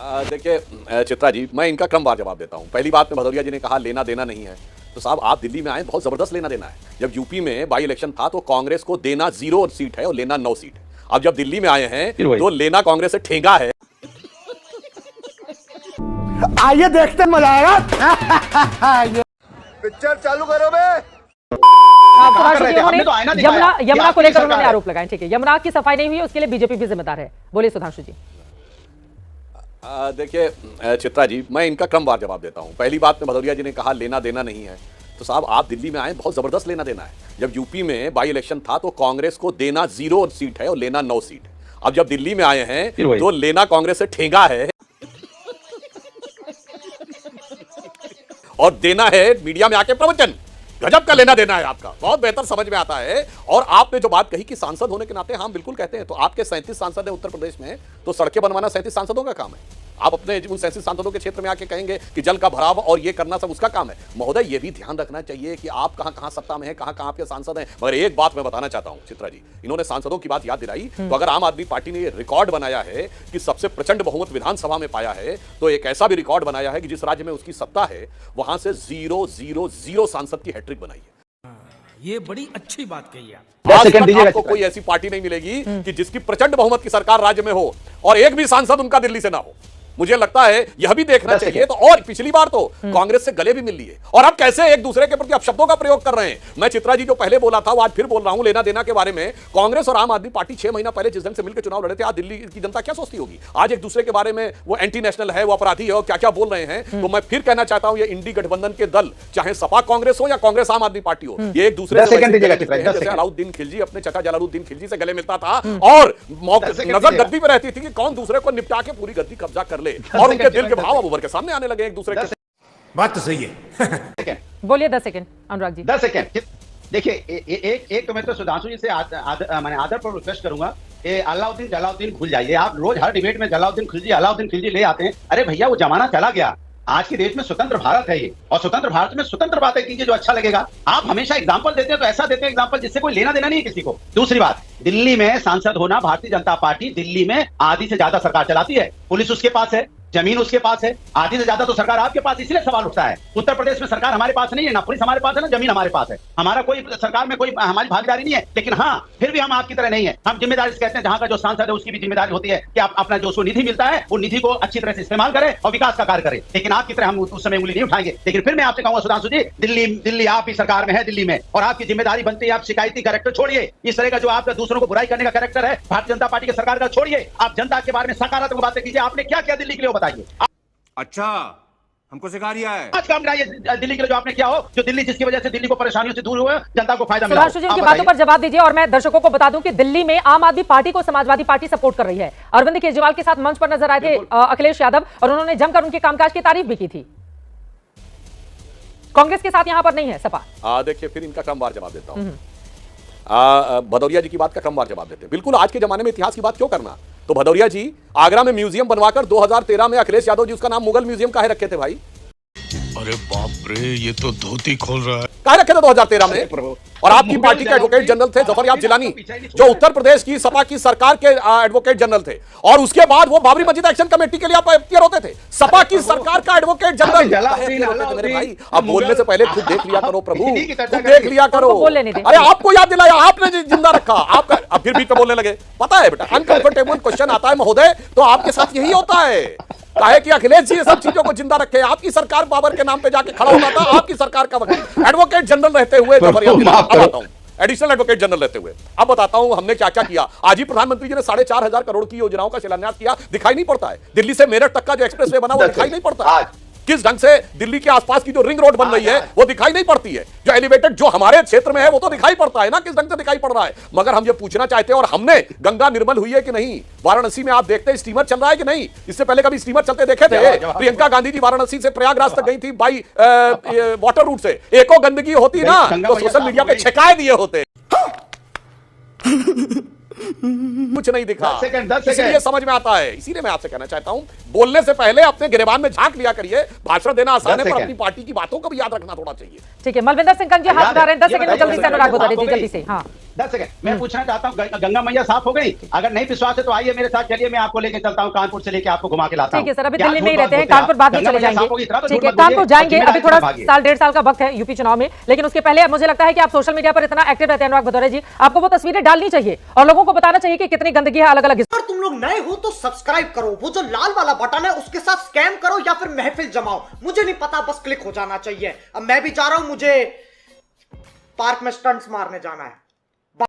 देखिए चित्रा जी, मैं इनका क्रमवार जवाब देता हूं। पहली बात में भदौरिया जी ने कहा लेना देना नहीं है, तो साहब आप दिल्ली में आए, बहुत जबरदस्त लेना देना है। जब यूपी में बाई इलेक्शन था तो कांग्रेस को देना 0 सीट है और लेना 9 सीट है। अब जब दिल्ली में आए हैं तो लेना कांग्रेस से ठेंगा है। आइए देखते मजा आएगा। पिक्चर चालू करो बे। यमुना को लेकर उन्होंने आरोप लगाए। ठीक है, यमुना की सफाई नहीं हुई, उसके लिए बीजेपी भी जिम्मेदार है। बोलिए सुधांशु जी। देखिए चित्रा जी, मैं इनका क्रमवार जवाब देता हूं। पहली बात में भदौरिया जी ने कहा लेना देना नहीं है, तो साहब आप दिल्ली में आए, बहुत जबरदस्त लेना देना है। जब यूपी में बाई इलेक्शन था तो कांग्रेस को देना 0 सीट है और लेना 9 सीट है। अब जब दिल्ली में आए हैं तो लेना कांग्रेस से ठेंगा है और देना है मीडिया में आके प्रवचन। गजब का लेना देना है आपका, बहुत बेहतर समझ में आता है। और आपने जो बात कही कि सांसद होने के नाते हम बिल्कुल कहते हैं, तो आपके 37 सांसद हैं उत्तर प्रदेश में, तो सड़कें बनवाना 37 सांसदों का काम है। आप अपने उन 37 सांसदों के क्षेत्र में आके कहेंगे कि जल का भराव और ये करना सब उसका काम है। महोदय, ये भी ध्यान रखना चाहिए कि आप कहां कहां सत्ता में हैं, कहां कहां आपके सांसद हैं। मगर एक बात मैं बताना चाहता हूं चित्रा जी, इन्होंने सांसदों की बात याद दिलाई, तो अगर आम आदमी पार्टी ने ये रिकॉर्ड बनाया है कि सबसे प्रचंड बहुमत विधानसभा में पाया है, तो एक ऐसा भी रिकॉर्ड बनाया है कि जिस राज्य में उसकी सत्ता है वहां से 0 सांसद की हैट्रिक बनाई है। ये बड़ी अच्छी बात कही है। आपको कोई ऐसी पार्टी नहीं मिलेगी कि जिसकी प्रचंड बहुमत की सरकार राज्य में हो और एक भी सांसद उनका दिल्ली से ना हो। मुझे लगता है यह भी देखना चाहिए। तो और पिछली बार तो कांग्रेस से गले भी मिल लिए, और अब कैसे एक दूसरे के प्रति अपशब्दों का प्रयोग कर रहे हैं। मैं चित्रा जी जो पहले बोला था वो आज फिर बोल रहा हूं लेना देना के बारे में। कांग्रेस और आम आदमी पार्टी 6 महीना पहले जिस ढंग से मिलकर चुनाव लड़े थे, आज दिल्ली की जनता क्या सोचती होगी। आज एक दूसरे के बारे में वो एंटी नेशनल है, वो अपराधी है और क्या क्या बोल रहे हैं। तो मैं फिर कहना चाहता हूं ये इंडी गठबंधन के दल, चाहे सपा कांग्रेस हो या कांग्रेस आम आदमी पार्टी हो, ये एक दूसरे से अलाउद्दीन खिलजी अपने चचा जलालुद्दीन खिलजी से गले मिलता था और नजर गद्दी पे रहती थी कि कौन दूसरे को निपटा के पूरी गद्दी कब्जा कर ले, और उनके के भाव अब उभर के सामने आने लगे एक दूसरे के। बात तो सही है। बोलिए 10 सेकंड अनुराग जी। 10 सेकंड। देखिए एक तो मैं तो सुधांशु जी से मैंने आदर पर रिक्वेस्ट करूंगा, अलाउद्दीन जलाउद्दीन भूल जाइए। आप रोज हर डिबेट में जलाउद्दीन खिलजी ले आते हैं। अरे भैया, वो जमाना चला गया। आज के देश में स्वतंत्र भारत है ये, और स्वतंत्र भारत में स्वतंत्र बातें कीजिए जो अच्छा लगेगा। आप हमेशा एग्जाम्पल देते हैं तो ऐसा देते हैं एग्जाम्पल जिससे कोई लेना देना नहीं है किसी को। दूसरी बात, दिल्ली में सांसद होना, भारतीय जनता पार्टी दिल्ली में आधी से ज्यादा सरकार चलाती है। पुलिस उसके पास है, जमीन उसके पास है, आधी से ज्यादा तो सरकार आपके पास। इसलिए सवाल उठता है, उत्तर प्रदेश में सरकार हमारे पास नहीं है, ना पुलिस हमारे पास है, ना जमीन हमारे पास है। हमारा कोई सरकार में कोई हमारी भागीदारी नहीं है। लेकिन हाँ, फिर भी हम आपकी तरह नहीं है। हम जिम्मेदारी से कहते हैं जहां का जो सांसद है उसकी भी जिम्मेदारी होती है कि आप अपना जो उसको निधि मिलता है वो निधि को अच्छी तरह से इस्तेमाल करें और विकास का कार्य करें। लेकिन आपकी तरह हम उस समय उंगली नहीं उठाएंगे। लेकिन फिर मैं आपसे कहूंगा सुधांशु जी, दिल्ली आप ही सरकार में है दिल्ली में, और आपकी जिम्मेदारी बनती है आप शिकायती कैरेक्टर छोड़िए। इस तरह का जो आपका दूसरों को बुराई करने का कैरेक्टर है भारतीय जनता पार्टी की सरकार का छोड़िए। आप जनता के बारे में सकारात्मक बातें कीजिए। आपने क्या किया दिल्ली के लिए वो बताइए। अच्छा, हमको सिखा रिया है। आज काम कराइए दिल्ली के लिए जो आपने किया हो, जो दिल्ली जिसकी वजह से दिल्ली को परेशानियों से दूर हुए, जनता को फायदा मिला। सुधांशु जी, उनकी बातों पर जवाब दीजिए। और मैं दर्शकों को बता दूं कि दिल्ली में आम आदमी पार्टी को समाजवादी पार्टी सपोर्ट कर रही है। अरविंद केजरीवाल के साथ मंच पर नजर आए थे अखिलेश यादव, और उन्होंने जमकर उनके कामकाज की तारीफ भी की थी। कांग्रेस के साथ यहां पर नहीं है सपा। देखिए फिर इनका क्रमवार जवाब देता हूं। भदौरिया जी की बात का क्रमवार जवाब देते हैं। बिल्कुल, आज के जमाने में इतिहास की बात क्यों करना। तो भदौरिया जी, आगरा में म्यूजियम बनवाकर 2013 में अखिलेश यादव जी उसका नाम मुगल म्यूजियम काहे रखे थे भाई? अरे बाप रे, ये तो धोती खोल रहा है। काहे रखे थे 2013 में? और आपकी पार्टी के एडवोकेट जनरल थे जफर याब जिलानी, जो उत्तर प्रदेश की सपा की सरकार के एडवोकेट जनरल थे, और उसके बाद वो बाबरी मस्जिद एक्शन कमेटी के लिए आप अपियर होते थे। सपा की सरकार का एडवोकेट जनरल। मेरे भाई, अब बोलने से पहले खुद देख लिया करो प्रभु, खुद देख लिया करो। अरे आपको याद दिलाया, आपने जिंदा रखा। आपका अब फिर बीच में बोलने लगे। पता है बेटा, अनकंफर्टेबल क्वेश्चन आता है महोदय, तो आपके साथ यही होता है। काहे कि अखिलेश जी ये सब चीजों को जिंदा रखे। आपकी सरकार बाबर के नाम पे जाके खड़ा होता था, आपकी सरकार का वकील एडवोकेट जनरल रहते हुए, एडिशनल एडवोकेट जनरल रहते हुए। अब बताता हूं हमने क्या क्या किया। आज ही प्रधानमंत्री जी ने 4,500 करोड़ की योजनाओं का शिलान्यास किया, दिखाई नहीं पड़ता है। दिल्ली से मेरठ तक का जो एक्सप्रेसवे बना वो दिखाई नहीं पड़ता है। किस ढंग से दिल्ली के आसपास की जो रिंग रोड बन रही है वो दिखाई नहीं पड़ती है। जो एलिवेटेड जो हमारे क्षेत्र में है वो तो दिखाई पड़ता है ना, किस ढंग से दिखाई पड़ रहा है। मगर हम ये पूछना चाहते हैं, और हमने गंगा निर्मल हुई है कि नहीं? वाराणसी में आप देखते हैं स्टीमर चल रहा है कि नहीं? इससे पहले कभी स्टीमर चलते देखे थे? प्रियंका गांधी जी वाराणसी से प्रयागराज तक गई थी बाई वाटर रूट से। एको गंदगी होती ना तो सोशल मीडिया पे छिकाए दिए होते। कुछ नहीं दिखा, इसलिए समझ में आता है। इसीलिए मैं आपसे कहना चाहता हूं, बोलने से पहले अपने गिरेबान में झांक लिया करिए। भाषण देना आसान है, पर अपनी पार्टी की बातों को भी याद रखना थोड़ा चाहिए। ठीक है, मलविंदर सिंह कंग जी हाथ उठा रहे हैं। 10 सेकंड में जल्दी से अनुराग बता दीजिए, जल्दी से। हाँ, 10 सेकंड मैं पूछना चाहता हूँ, गंगा मैया साफ हो गई? अगर नहीं विश्वास है तो आइए मेरे साथ, चलिए मैं आपको लेके चलता हूँ, कानपुर से लेके आपको घुमा के लाता हूँ। ठीक है सर, अभी दिल्ली में ही रहते हैं, कानपुर बाद में चले जाएंगे। ठीक है, कानपुर जाएंगे, अभी थोड़ा साल 1.5 साल का वक्त है यूपी चुनाव में, लेकिन उसके पहले मुझे लगता है कि आप सोशल मीडिया पर इतना एक्टिव रहते हैं अनुराग भदौरिया जी, आपको वो तस्वीरें डालनी चाहिए और लोगों को बताना चाहिए कि कितनी गंदगी है अलग अलग। अगर तुम लोग नए हो तो सब्सक्राइब करो, वो जो लाल वाला बटन है उसके साथ स्कैम करो या फिर महफिल जमाओ, मुझे नहीं पता, बस क्लिक हो जाना चाहिए। अब मैं भी जा रहा हूं, मुझे पार्क में स्टंट्स मारने जाना है।